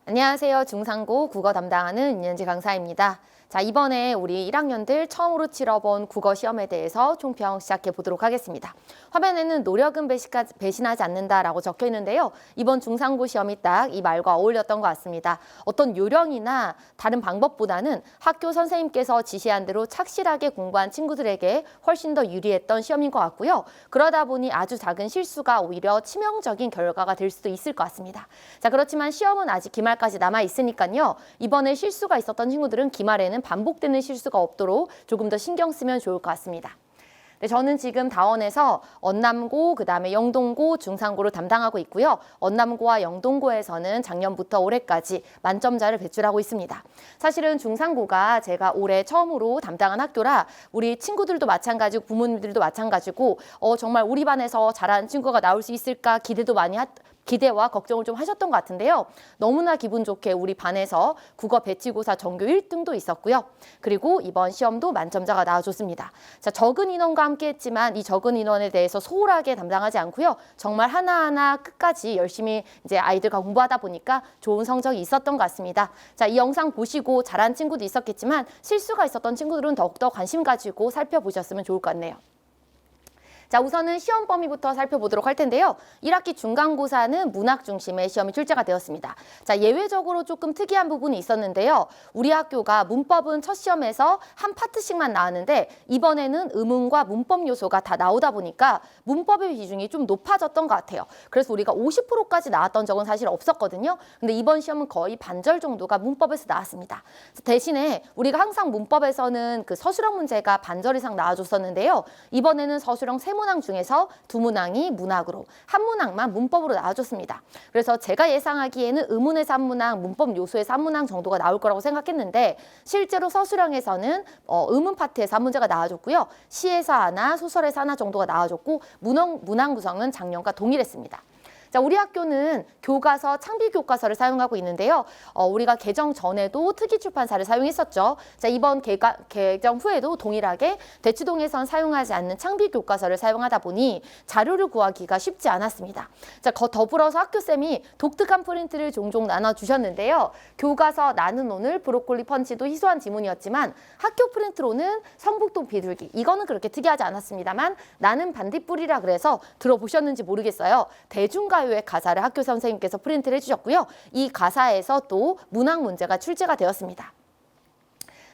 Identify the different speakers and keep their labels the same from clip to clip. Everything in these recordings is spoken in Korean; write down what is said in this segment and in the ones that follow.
Speaker 1: 안녕하세요. 중상고 국어 담당하는 윤현지 강사입니다. 자, 이번에 우리 1학년들 처음으로 치러본 국어 시험에 대해서 총평 시작해 보도록 하겠습니다. 화면에는 노력은 배신하지 않는다라고 적혀 있는데요. 이번 중상고 시험이 딱 이 말과 어울렸던 것 같습니다. 어떤 요령이나 다른 방법보다는 학교 선생님께서 지시한 대로 착실하게 공부한 친구들에게 훨씬 더 유리했던 시험인 것 같고요. 그러다 보니 아주 작은 실수가 오히려 치명적인 결과가 될 수도 있을 것 같습니다. 자, 그렇지만 시험은 아직 기말까지 남아 있으니까요. 이번에 실수가 있었던 친구들은 기말에는 반복되는 실수가 없도록 조금 더 신경 쓰면 좋을 것 같습니다. 네, 저는 지금 다원에서 언남고, 그다음에 영동고, 중상고를 담당하고 있고요. 언남고와 영동고에서는 작년부터 올해까지 만점자를 배출하고 있습니다. 사실은 중상고가 제가 올해 처음으로 담당한 학교라 우리 친구들도 마찬가지고 부모님들도 마찬가지고 정말 우리 반에서 잘하는 친구가 나올 수 있을까 기대와 걱정을 좀 하셨던 것 같은데요. 너무나 기분 좋게 우리 반에서 국어 배치고사 전교 1등도 있었고요. 그리고 이번 시험도 만점자가 나와줬습니다. 자, 적은 인원과 함께 했지만 이 적은 인원에 대해서 소홀하게 담당하지 않고요. 정말 하나하나 끝까지 열심히 이제 아이들과 공부하다 보니까 좋은 성적이 있었던 것 같습니다. 자, 이 영상 보시고 잘한 친구도 있었겠지만 실수가 있었던 친구들은 더욱더 관심 가지고 살펴보셨으면 좋을 것 같네요. 자, 우선은 시험 범위부터 살펴보도록 할 텐데요. 1학기 중간고사는 문학 중심의 시험이 출제가 되었습니다. 자, 예외적으로 조금 특이한 부분이 있었는데요. 우리 학교가 문법은 첫 시험에서 한 파트씩만 나왔는데 이번에는 의문과 문법 요소가 다 나오다 보니까 문법의 비중이 좀 높아졌던 것 같아요. 그래서 우리가 50%까지 나왔던 적은 사실 없었거든요. 근데 이번 시험은 거의 반절 정도가 문법에서 나왔습니다. 대신에 우리가 항상 문법에서는 그 서술형 문제가 반절 이상 나와줬었는데요. 이번에는 서술형 세 문항 중에서 두 문항이 문학으로, 한 문항만 문법으로 나와줬습니다. 그래서 제가 예상하기에는 의문에서 한 문항, 문법 요소에서 한 문항 정도가 나올 거라고 생각했는데 실제로 서술형에서는 의문 파트에서 한 문제가 나와줬고요. 시에서 하나, 소설에서 하나 정도가 나와줬고 문항 구성은 작년과 동일했습니다. 자, 우리 학교는 교과서, 창비 교과서를 사용하고 있는데요. 우리가 개정 전에도 특이출판사를 사용했었죠. 자, 이번 개정 후에도 동일하게 대치동에선 사용하지 않는 창비 교과서를 사용하다 보니 자료를 구하기가 쉽지 않았습니다. 자, 더불어서 학교쌤이 독특한 프린트를 종종 나눠주셨는데요. 교과서 나는 오늘 브로콜리 펀치도 희소한 지문이었지만 학교 프린트로는 성북동 비둘기, 이거는 그렇게 특이하지 않았습니다만 나는 반딧불이라 그래서 들어보셨는지 모르겠어요. 대중가요의 가사를 학교 선생님께서 프린트를 해주셨고요. 이 가사에서 또 문학 문제가 출제가 되었습니다.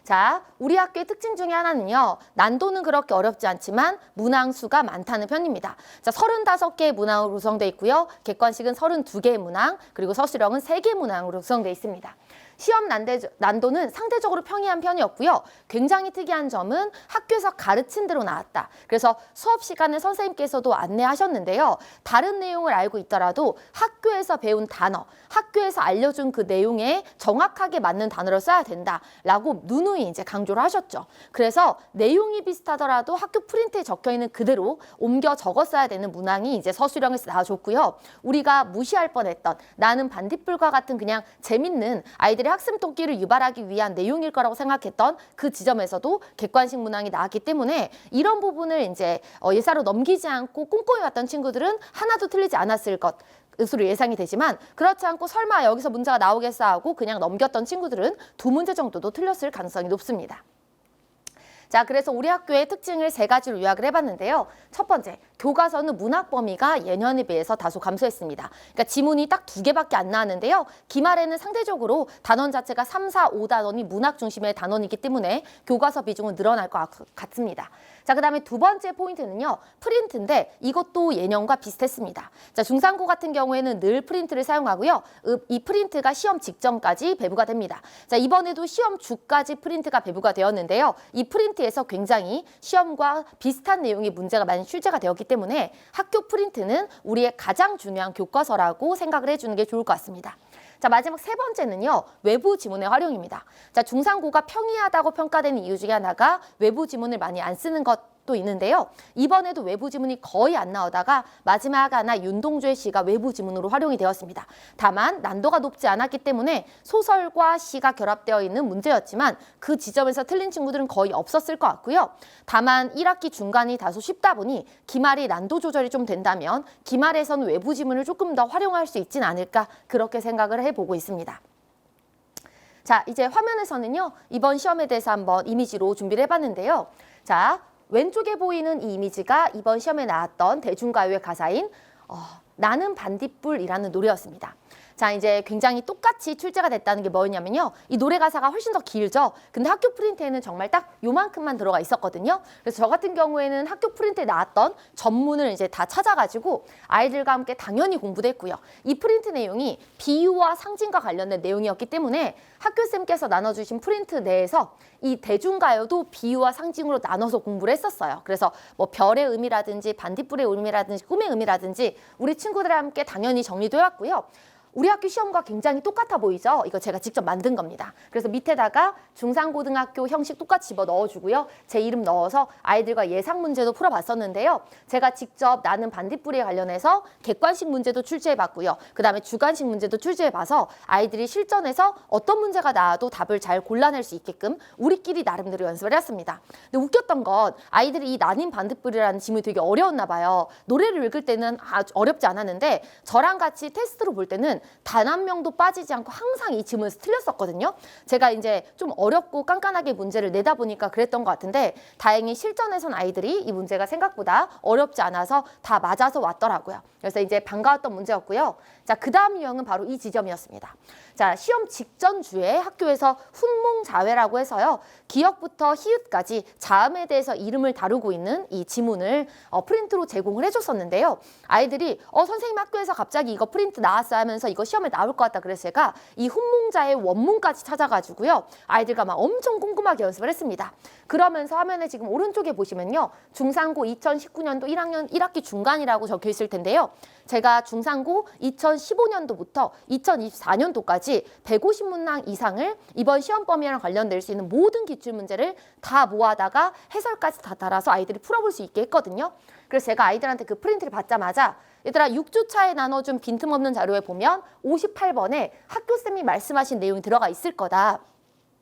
Speaker 1: 자, 우리 학교의 특징 중에 하나는요. 난도는 그렇게 어렵지 않지만 문항 수가 많다는 편입니다. 자, 35개의 문항으로 구성되어 있고요. 객관식은 32개의 문항, 그리고 서술형은 3개의 문항으로 구성되어 있습니다. 시험 난도는 상대적으로 평이한 편이었고요. 굉장히 특이한 점은 학교에서 가르친 대로 나왔다. 그래서 수업 시간에 선생님께서도 안내하셨는데요. 다른 내용을 알고 있더라도 학교에서 배운 단어, 학교에서 알려준 그 내용에 정확하게 맞는 단어를 써야 된다라고 누누이 이제 강조를 하셨죠. 그래서 내용이 비슷하더라도 학교 프린트에 적혀 있는 그대로 옮겨 적었어야 되는 문항이 이제 서술형에서 나와줬고요. 우리가 무시할 뻔했던 나는 반딧불과 같은 그냥 재밌는 아이들의 학습 동기를 유발하기 위한 내용일 거라고 생각했던 그 지점에서도 객관식 문항이 나왔기 때문에 이런 부분을 이제 예사로 넘기지 않고 꼼꼼히 봤던 친구들은 하나도 틀리지 않았을 것으로 예상이 되지만 그렇지 않고 설마 여기서 문제가 나오겠어 하고 그냥 넘겼던 친구들은 2문제 정도도 틀렸을 가능성이 높습니다. 자, 그래서 우리 학교의 특징을 3가지로 요약을 해봤는데요. 첫 번째, 교과서는 문학 범위가 예년에 비해서 다소 감소했습니다. 그러니까 지문이 딱 2개밖에 안 나왔는데요. 기말에는 상대적으로 단원 자체가 3, 4, 5단원이 문학 중심의 단원이기 때문에 교과서 비중은 늘어날 것 같습니다. 자, 그 다음에 두 번째 포인트는요. 프린트인데 이것도 예년과 비슷했습니다. 자, 중상고 같은 경우에는 늘 프린트를 사용하고요. 이 프린트가 시험 직전까지 배부가 됩니다. 자, 이번에도 시험 주까지 프린트가 배부가 되었는데요. 이 프린트에서 굉장히 시험과 비슷한 내용의 문제가 많이 출제가 되었기 때문에 학교 프린트는 우리의 가장 중요한 교과서라고 생각을 해주는 게 좋을 것 같습니다. 자, 마지막 3번째는요. 외부 지문의 활용입니다. 자, 중상고가 평이하다고 평가되는 이유 중에 하나가 외부 지문을 많이 안 쓰는 것도 있는데요. 이번에도 외부 지문이 거의 안 나오다가 마지막 하나 윤동주의 시가 외부 지문으로 활용이 되었습니다. 다만 난도가 높지 않았기 때문에 소설과 시가 결합되어 있는 문제였지만 그 지점에서 틀린 친구들은 거의 없었을 것 같고요. 다만 1학기 중간이 다소 쉽다 보니 기말이 난도 조절이 좀 된다면 기말에서는 외부 지문을 조금 더 활용할 수 있진 않을까 그렇게 생각을 해보고 있습니다. 자, 이제 화면에서는요, 이번 시험에 대해서 한번 이미지로 준비를 해봤는데요. 자, 왼쪽에 보이는 이 이미지가 이번 시험에 나왔던 대중가요의 가사인 나는 반딧불이라는 노래였습니다. 자, 이제 굉장히 똑같이 출제가 됐다는 게 뭐였냐면요. 이 노래 가사가 훨씬 더 길죠. 근데 학교 프린트에는 정말 딱 요만큼만 들어가 있었거든요. 그래서 저 같은 경우에는 학교 프린트에 나왔던 전문을 이제 다 찾아가지고 아이들과 함께 당연히 공부도 했고요. 이 프린트 내용이 비유와 상징과 관련된 내용이었기 때문에 학교쌤께서 나눠주신 프린트 내에서 이 대중가요도 비유와 상징으로 나눠서 공부를 했었어요. 그래서 뭐 별의 의미라든지 반딧불의 의미라든지 꿈의 의미라든지 우리 친구들과 함께 당연히 정리도 해왔고요. 우리 학교 시험과 굉장히 똑같아 보이죠? 이거 제가 직접 만든 겁니다. 그래서 밑에다가 중상고등학교 형식 똑같이 집어 넣어주고요. 제 이름 넣어서 아이들과 예상 문제도 풀어봤었는데요. 제가 직접 나는 반딧불이에 관련해서 객관식 문제도 출제해봤고요. 그 다음에 주관식 문제도 출제해봐서 아이들이 실전에서 어떤 문제가 나와도 답을 잘 골라낼 수 있게끔 우리끼리 나름대로 연습을 했습니다. 근데 웃겼던 건 아이들이 이 나는 반딧불이라는 지문이 되게 어려웠나 봐요. 노래를 읽을 때는 아주 어렵지 않았는데 저랑 같이 테스트로 볼 때는 단 한 명도 빠지지 않고 항상 이 지문에서 틀렸었거든요. 제가 이제 좀 어렵고 깐깐하게 문제를 내다 보니까 그랬던 것 같은데 다행히 실전에선 아이들이 이 문제가 생각보다 어렵지 않아서 다 맞아서 왔더라고요. 그래서 이제 반가웠던 문제였고요. 자, 그 다음 유형은 바로 이 지점이었습니다. 자, 시험 직전 주에 학교에서 훈몽자회라고 해서요. 기역부터 히읗까지 자음에 대해서 이름을 다루고 있는 이 지문을 프린트로 제공을 해줬었는데요. 아이들이 선생님 학교에서 갑자기 이거 프린트 나왔어요 하면서 이거 시험에 나올 것 같다 그래서 제가 이 훈몽자의 원문까지 찾아가지고요. 아이들과 막 엄청 꼼꼼하게 연습을 했습니다. 그러면서 화면에 지금 오른쪽에 보시면요. 중상고 2019년도 1학년 1학기 중간이라고 적혀 있을 텐데요. 제가 중상고 2015년도부터 2024년도까지 150문항 이상을 이번 시험 범위랑 관련될 수 있는 모든 기출문제를 다 모아다가 해설까지 다 달아서 아이들이 풀어볼 수 있게 했거든요. 그래서 제가 아이들한테 그 프린트를 받자마자 얘들아 6주차에 나눠준 빈틈없는 자료에 보면 58번에 학교쌤이 말씀하신 내용이 들어가 있을 거다.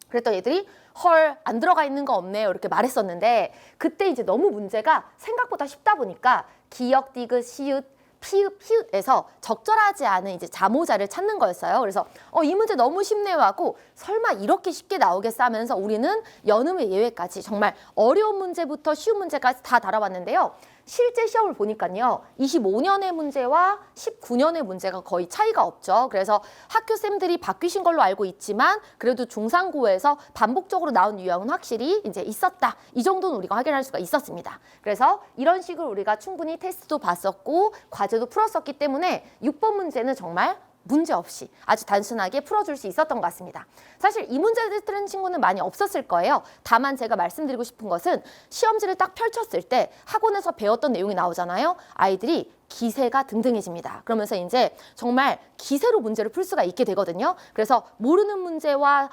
Speaker 1: 그랬더니 애들이 헐, 안 들어가 있는 거 없네요. 이렇게 말했었는데 그때 이제 너무 문제가 생각보다 쉽다 보니까 기역, 디귿, 시읒, 피읍, 히읗에서 적절하지 않은 이제 자모자를 찾는 거였어요. 그래서 이 문제 너무 쉽네요 하고 설마 이렇게 쉽게 나오겠어 하면서 우리는 연음의 예외까지 정말 어려운 문제부터 쉬운 문제까지 다 다뤄봤는데요. 실제 시험을 보니까요. 25년의 문제와 19년의 문제가 거의 차이가 없죠. 그래서 학교쌤들이 바뀌신 걸로 알고 있지만 그래도 중상고에서 반복적으로 나온 유형은 확실히 이제 있었다. 이 정도는 우리가 확인할 수가 있었습니다. 그래서 이런 식으로 우리가 충분히 테스트도 봤었고 과제도 풀었었기 때문에 6번 문제는 정말 문제 없이 아주 단순하게 풀어줄 수 있었던 것 같습니다. 사실 이 문제를 틀은 친구는 많이 없었을 거예요. 다만 제가 말씀드리고 싶은 것은 시험지를 딱 펼쳤을 때 학원에서 배웠던 내용이 나오잖아요. 아이들이 기세가 등등해집니다. 그러면서 이제 정말 기세로 문제를 풀 수가 있게 되거든요. 그래서 모르는 문제와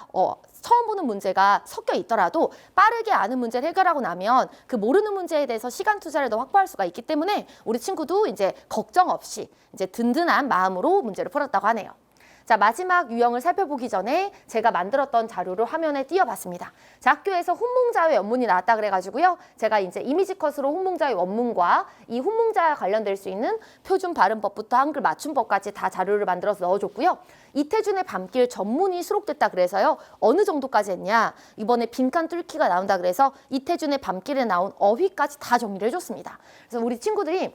Speaker 1: 처음 보는 문제가 섞여 있더라도 빠르게 아는 문제를 해결하고 나면 그 모르는 문제에 대해서 시간 투자를 더 확보할 수가 있기 때문에 우리 친구도 이제 걱정 없이 이제 든든한 마음으로 문제를 풀었다고 하네요. 자, 마지막 유형을 살펴보기 전에 제가 만들었던 자료를 화면에 띄워봤습니다. 자, 학교에서 훈몽자회 원문이 나왔다 그래가지고요. 제가 이제 이미지 컷으로 훈몽자회 원문과 이 훈몽자와 관련될 수 있는 표준 발음법부터 한글 맞춤법까지 다 자료를 만들어서 넣어줬고요. 이태준의 밤길 전문이 수록됐다 그래서요. 어느 정도까지 했냐. 이번에 빈칸 뚫기가 나온다 그래서 이태준의 밤길에 나온 어휘까지 다 정리를 해줬습니다. 그래서 우리 친구들이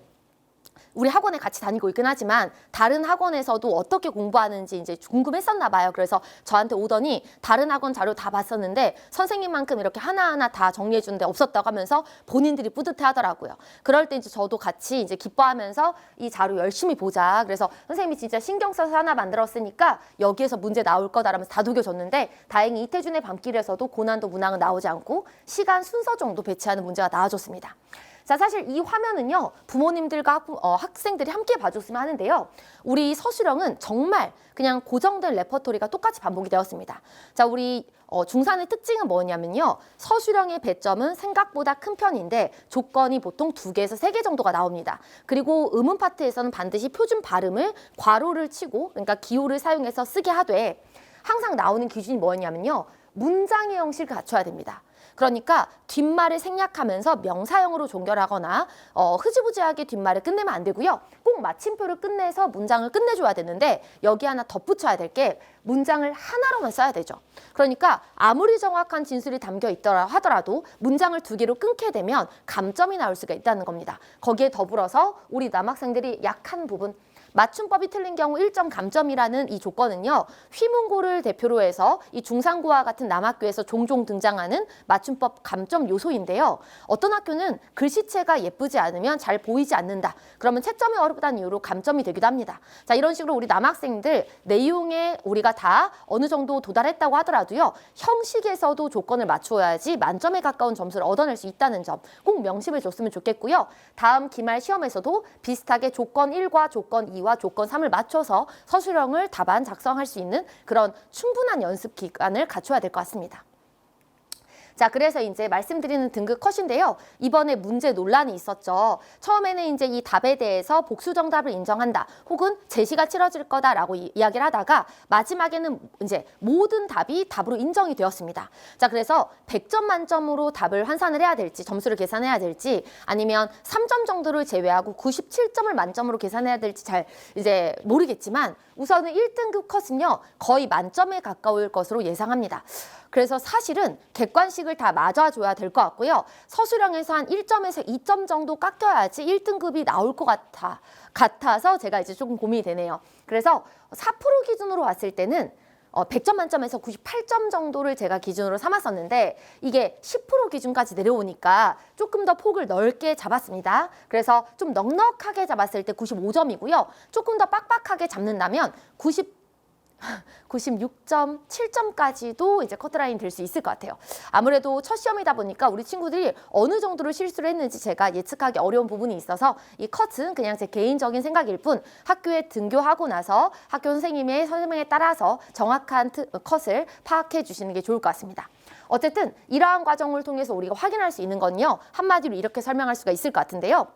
Speaker 1: 우리 학원에 같이 다니고 있긴 하지만 다른 학원에서도 어떻게 공부하는지 이제 궁금했었나 봐요. 그래서 저한테 오더니 다른 학원 자료 다 봤었는데 선생님만큼 이렇게 하나하나 다 정리해 주는데 없었다고 하면서 본인들이 뿌듯해 하더라고요. 그럴 때 이제 저도 같이 이제 기뻐하면서 이 자료 열심히 보자. 그래서 선생님이 진짜 신경 써서 하나 만들었으니까 여기에서 문제 나올 거다라면서 다독여줬는데 다행히 이태준의 밤길에서도 고난도 문항은 나오지 않고 시간 순서 정도 배치하는 문제가 나와줬습니다. 자, 사실 이 화면은요, 부모님들과 학생들이 함께 봐줬으면 하는데요. 우리 서술형은 정말 그냥 고정된 레퍼토리가 똑같이 반복이 되었습니다. 자, 우리 중산의 특징은 뭐냐면요. 서술형의 배점은 생각보다 큰 편인데 조건이 보통 2개에서 3개 정도가 나옵니다. 그리고 음운 파트에서는 반드시 표준 발음을 괄호를 치고, 그러니까 기호를 사용해서 쓰게 하되 항상 나오는 기준이 뭐냐면요. 문장의 형식을 갖춰야 됩니다. 그러니까 뒷말을 생략하면서 명사형으로 종결하거나 흐지부지하게 뒷말을 끝내면 안 되고요. 꼭 마침표를 끝내서 문장을 끝내줘야 되는데 여기 하나 덧붙여야 될 게 문장을 하나로만 써야 되죠. 그러니까 아무리 정확한 진술이 담겨 있더라 하더라도 문장을 두 개로 끊게 되면 감점이 나올 수가 있다는 겁니다. 거기에 더불어서 우리 남학생들이 약한 부분, 맞춤법이 틀린 경우 1점 감점이라는 이 조건은요. 휘문고를 대표로 해서 이 중상고와 같은 남학교에서 종종 등장하는 맞춤법 감점 요소인데요. 어떤 학교는 글씨체가 예쁘지 않으면 잘 보이지 않는다. 그러면 채점이 어렵다는 이유로 감점이 되기도 합니다. 자, 이런 식으로 우리 남학생들 내용에 우리가 다 어느 정도 도달했다고 하더라도요. 형식에서도 조건을 맞추어야지 만점에 가까운 점수를 얻어낼 수 있다는 점 꼭 명심해 줬으면 좋겠고요. 다음 기말 시험에서도 비슷하게 조건 1과 조건 2와 조건 3을 맞춰서 서술형을 답안 작성할 수 있는 그런 충분한 연습 기간을 갖춰야 될 것 같습니다. 자, 그래서 이제 말씀드리는 등급 컷인데요. 이번에 문제 논란이 있었죠. 처음에는 이제 이 답에 대해서 복수 정답을 인정한다. 혹은 제시가 치러질 거다라고 이야기를 하다가 마지막에는 이제 모든 답이 답으로 인정이 되었습니다. 자, 그래서 100점 만점으로 답을 환산을 해야 될지, 점수를 계산해야 될지, 아니면 3점 정도를 제외하고 97점을 만점으로 계산해야 될지 잘 이제 모르겠지만 우선은 1등급 컷은요. 거의 만점에 가까울 것으로 예상합니다. 그래서 사실은 객관식을 다 맞아줘야 될 것 같고요. 서술형에서 한 1점에서 2점 정도 깎여야지 1등급이 나올 것 같아서 제가 이제 조금 고민이 되네요. 그래서 4% 기준으로 봤을 때는 100점 만점에서 98점 정도를 제가 기준으로 삼았었는데 이게 10% 기준까지 내려오니까 조금 더 폭을 넓게 잡았습니다. 그래서 좀 넉넉하게 잡았을 때 95점이고요. 조금 더 빡빡하게 잡는다면 96.7점까지도 이제 커트라인 될 수 있을 것 같아요. 아무래도 첫 시험이다 보니까 우리 친구들이 어느 정도로 실수를 했는지 제가 예측하기 어려운 부분이 있어서 이 컷은 그냥 제 개인적인 생각일 뿐 학교에 등교하고 나서 학교 선생님의 설명에 따라서 정확한 컷을 파악해 주시는 게 좋을 것 같습니다. 어쨌든 이러한 과정을 통해서 우리가 확인할 수 있는 건요. 한마디로 이렇게 설명할 수가 있을 것 같은데요.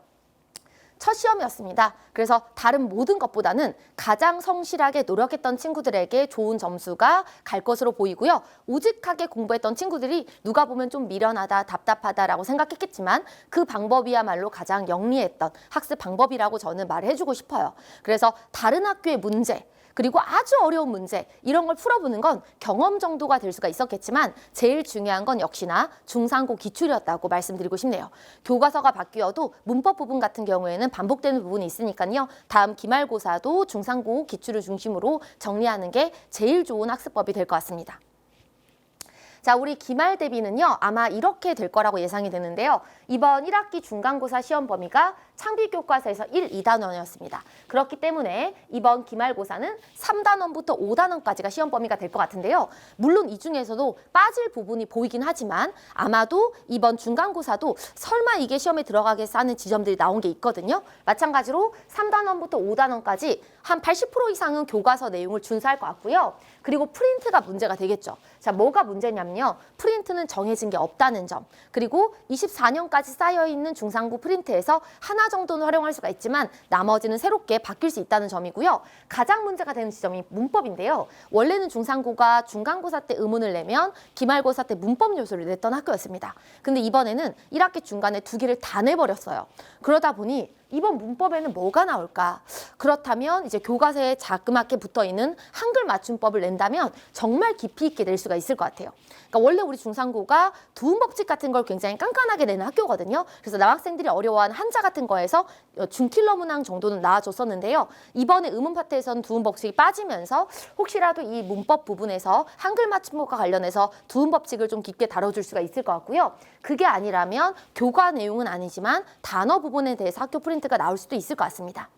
Speaker 1: 첫 시험이었습니다. 그래서 다른 모든 것보다는 가장 성실하게 노력했던 친구들에게 좋은 점수가 갈 것으로 보이고요. 우직하게 공부했던 친구들이 누가 보면 좀 미련하다, 답답하다라고 생각했겠지만 그 방법이야말로 가장 영리했던 학습 방법이라고 저는 말해주고 싶어요. 그래서 다른 학교의 문제, 그리고 아주 어려운 문제 이런 걸 풀어보는 건 경험 정도가 될 수가 있었겠지만 제일 중요한 건 역시나 중상고 기출이었다고 말씀드리고 싶네요. 교과서가 바뀌어도 문법 부분 같은 경우에는 반복되는 부분이 있으니까요. 다음 기말고사도 중상고 기출을 중심으로 정리하는 게 제일 좋은 학습법이 될 것 같습니다. 자, 우리 기말 대비는요. 아마 이렇게 될 거라고 예상이 되는데요. 이번 1학기 중간고사 시험 범위가 창비교과서에서 1, 2단원이었습니다. 그렇기 때문에 이번 기말고사는 3단원부터 5단원까지가 시험 범위가 될 것 같은데요. 물론 이 중에서도 빠질 부분이 보이긴 하지만 아마도 이번 중간고사도 설마 이게 시험에 들어가겠어 하는 지점들이 나온 게 있거든요. 마찬가지로 3단원부터 5단원까지 한 80% 이상은 교과서 내용을 준수할 것 같고요. 그리고 프린트가 문제가 되겠죠. 자, 뭐가 문제냐면요. 프린트는 정해진 게 없다는 점. 그리고 24년까지 쌓여있는 중상고 프린트에서 하나 정도는 활용할 수가 있지만 나머지는 새롭게 바뀔 수 있다는 점이고요. 가장 문제가 되는 지점이 문법인데요. 원래는 중상고가 중간고사 때 의문을 내면 기말고사 때 문법 요소를 냈던 학교였습니다. 근데 이번에는 1학기 중간에 두 개를 다 내버렸어요. 그러다 보니 이번 문법에는 뭐가 나올까? 그렇다면 이제 교과서에 자그맣게 붙어있는 한글 맞춤법을 낸다면 정말 깊이 있게 낼 수가 있을 것 같아요. 그러니까 원래 우리 중상고가 두음법칙 같은 걸 굉장히 깐깐하게 내는 학교거든요. 그래서 남학생들이 어려워하는 한자 같은 거에서 중킬러 문항 정도는 나와줬었는데요. 이번에 의문 파트에서는 두음법칙이 빠지면서 혹시라도 이 문법 부분에서 한글 맞춤법과 관련해서 두음법칙을 좀 깊게 다뤄줄 수가 있을 것 같고요. 그게 아니라면 교과 내용은 아니지만 단어 부분에 대해서 학교 프린트가 나올 수도 있을 것 같습니다.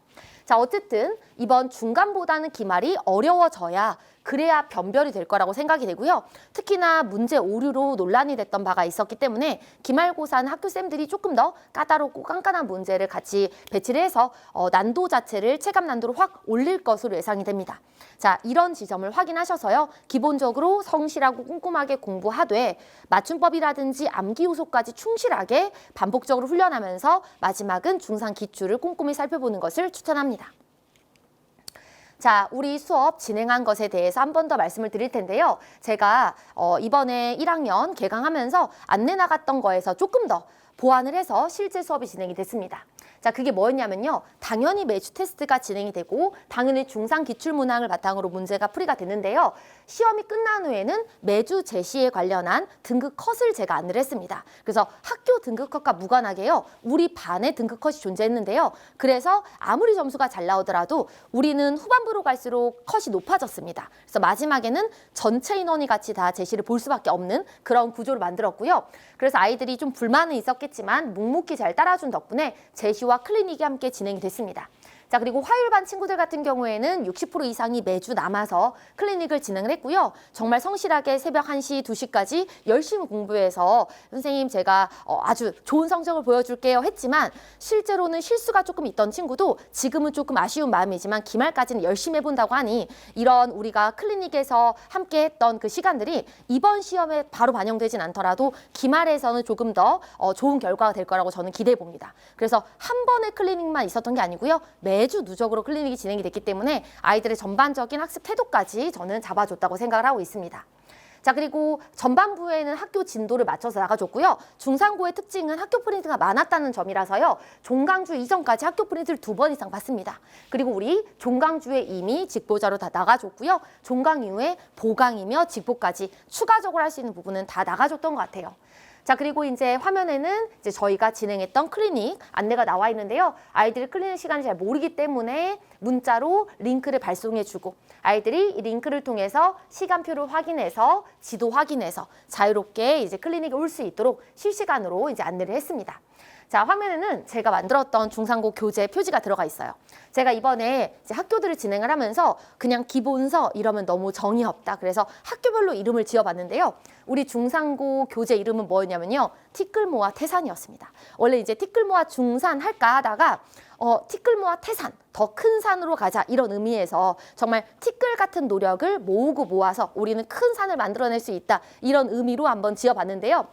Speaker 1: 자, 어쨌든 이번 중간보다는 기말이 어려워져야 그래야 변별이 될 거라고 생각이 되고요. 특히나 문제 오류로 논란이 됐던 바가 있었기 때문에 기말고사는 학교쌤들이 조금 더 까다롭고 깐깐한 문제를 같이 배치를 해서 난도 자체를 체감 난도를 확 올릴 것으로 예상이 됩니다. 자, 이런 지점을 확인하셔서요. 기본적으로 성실하고 꼼꼼하게 공부하되 맞춤법이라든지 암기 요소까지 충실하게 반복적으로 훈련하면서 마지막은 중상 기출을 꼼꼼히 살펴보는 것을 추천합니다. 자, 우리 수업 진행한 것에 대해서 한 번 더 말씀을 드릴 텐데요. 제가 이번에 1학년 개강하면서 안내 나갔던 거에서 조금 더 보완을 해서 실제 수업이 진행이 됐습니다. 자, 그게 뭐였냐면요. 당연히 매주 테스트가 진행이 되고 당연히 중상 기출문항을 바탕으로 문제가 풀이가 됐는데요. 시험이 끝난 후에는 매주 제시에 관련한 등급 컷을 제가 안내를 했습니다. 그래서 학교 등급 컷과 무관하게요. 우리 반의 등급 컷이 존재했는데요. 그래서 아무리 점수가 잘 나오더라도 우리는 후반부로 갈수록 컷이 높아졌습니다. 그래서 마지막에는 전체 인원이 같이 다 제시를 볼 수밖에 없는 그런 구조를 만들었고요. 그래서 아이들이 좀 불만은 있었겠지만 묵묵히 잘 따라준 덕분에 제시와 클리닉이 함께 진행이 됐습니다. 자, 그리고 화요일반 친구들 같은 경우에는 60% 이상이 매주 남아서 클리닉을 진행을 했고요. 정말 성실하게 새벽 1시, 2시까지 열심히 공부해서 선생님 제가 아주 좋은 성적을 보여줄게요 했지만 실제로는 실수가 조금 있던 친구도 지금은 조금 아쉬운 마음이지만 기말까지는 열심히 해본다고 하니 이런 우리가 클리닉에서 함께 했던 그 시간들이 이번 시험에 바로 반영되진 않더라도 기말에서는 조금 더 좋은 결과가 될 거라고 저는 기대해 봅니다. 그래서 한 번의 클리닉만 있었던 게 아니고요. 매주 누적으로 클리닉이 진행이 됐기 때문에 아이들의 전반적인 학습 태도까지 저는 잡아줬다고 생각을 하고 있습니다. 자, 그리고 전반부에는 학교 진도를 맞춰서 나가줬고요. 중상고의 특징은 학교 프린트가 많았다는 점이라서요. 종강주 이전까지 학교 프린트를 2번 이상 받습니다. 그리고 우리 종강주에 이미 직보자로 다 나가줬고요. 종강 이후에 보강이며 직보까지 추가적으로 할 수 있는 부분은 다 나가줬던 것 같아요. 자, 그리고 이제 화면에는 이제 저희가 진행했던 클리닉 안내가 나와 있는데요. 아이들이 클리닉 시간을 잘 모르기 때문에 문자로 링크를 발송해주고 아이들이 이 링크를 통해서 시간표를 확인해서 지도 확인해서 자유롭게 이제 클리닉에 올 수 있도록 실시간으로 이제 안내를 했습니다. 자, 화면에는 제가 만들었던 중상고 교재 표지가 들어가 있어요. 제가 이번에 이제 학교들을 진행을 하면서 그냥 기본서 이러면 너무 정이 없다. 그래서 학교별로 이름을 지어봤는데요. 우리 중상고 교재 이름은 뭐였냐면요. 티끌모아 태산이었습니다. 원래 이제 티끌모아 중산 할까 하다가 티끌모아 태산, 더 큰 산으로 가자 이런 의미에서 정말 티끌 같은 노력을 모으고 모아서 우리는 큰 산을 만들어낼 수 있다. 이런 의미로 한번 지어봤는데요.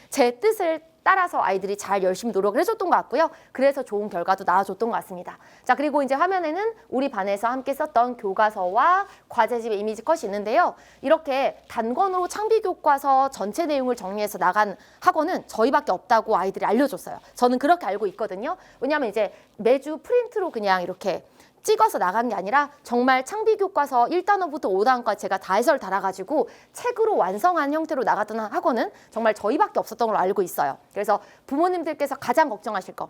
Speaker 1: 제 뜻을 따라서 아이들이 잘 열심히 노력을 해줬던 것 같고요. 그래서 좋은 결과도 나와줬던 것 같습니다. 자, 그리고 이제 화면에는 우리 반에서 함께 썼던 교과서와 과제집의 이미지 컷이 있는데요. 이렇게 단권으로 창비교과서 전체 내용을 정리해서 나간 학원은 저희밖에 없다고 아이들이 알려줬어요. 저는 그렇게 알고 있거든요. 왜냐하면 이제 매주 프린트로 그냥 이렇게 찍어서 나간 게 아니라 정말 창비교과서 1단원부터 5단원까지 제가 다 해설 달아가지고 책으로 완성한 형태로 나갔던 학원은 정말 저희밖에 없었던 걸로 알고 있어요. 그래서 부모님들께서 가장 걱정하실 거.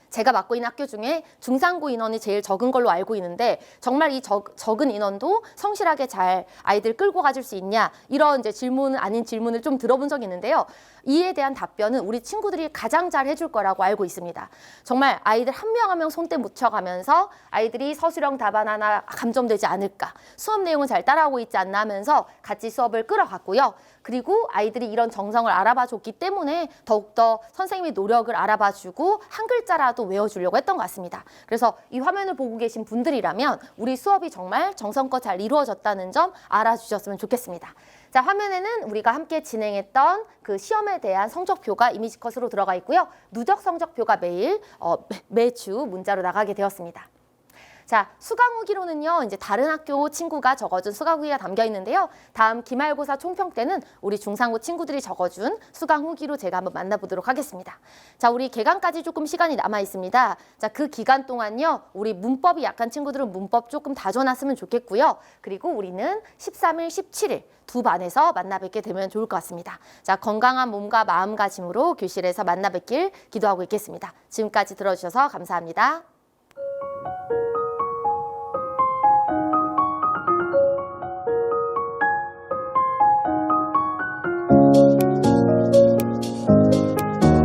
Speaker 1: 제가 맡고 있는 학교 중에 중상고 인원이 제일 적은 걸로 알고 있는데 정말 이 적은 인원도 성실하게 잘 아이들 끌고 가줄 수 있냐 이런 이제 질문 아닌 질문을 좀 들어본 적이 있는데요. 이에 대한 답변은 우리 친구들이 가장 잘 해줄 거라고 알고 있습니다. 정말 아이들 한 명 한 명 손때 묻혀가면서 아이들이 서술형 답안 하나 감점되지 않을까 수업 내용은 잘 따라오고 있지 않나 하면서 같이 수업을 끌어갔고요. 그리고 아이들이 이런 정성을 알아봐 줬기 때문에 더욱더 선생님의 노력을 알아봐 주고 한 글자라도 외워주려고 했던 것 같습니다. 그래서 이 화면을 보고 계신 분들이라면 우리 수업이 정말 정성껏 잘 이루어졌다는 점 알아주셨으면 좋겠습니다. 자, 화면에는 우리가 함께 진행했던 그 시험에 대한 성적표가 이미지 컷으로 들어가 있고요. 누적 성적표가 매주 문자로 나가게 되었습니다. 자, 수강 후기로는요, 이제 다른 학교 친구가 적어준 수강 후기가 담겨 있는데요. 다음 기말고사 총평 때는 우리 중상고 친구들이 적어준 수강 후기로 제가 한번 만나보도록 하겠습니다. 자, 우리 개강까지 조금 시간이 남아 있습니다. 자, 그 기간 동안요, 우리 문법이 약한 친구들은 문법 조금 다져놨으면 좋겠고요. 그리고 우리는 13일, 17일 두 반에서 만나 뵙게 되면 좋을 것 같습니다. 자, 건강한 몸과 마음가짐으로 교실에서 만나 뵙길 기도하고 있겠습니다. 지금까지 들어주셔서 감사합니다.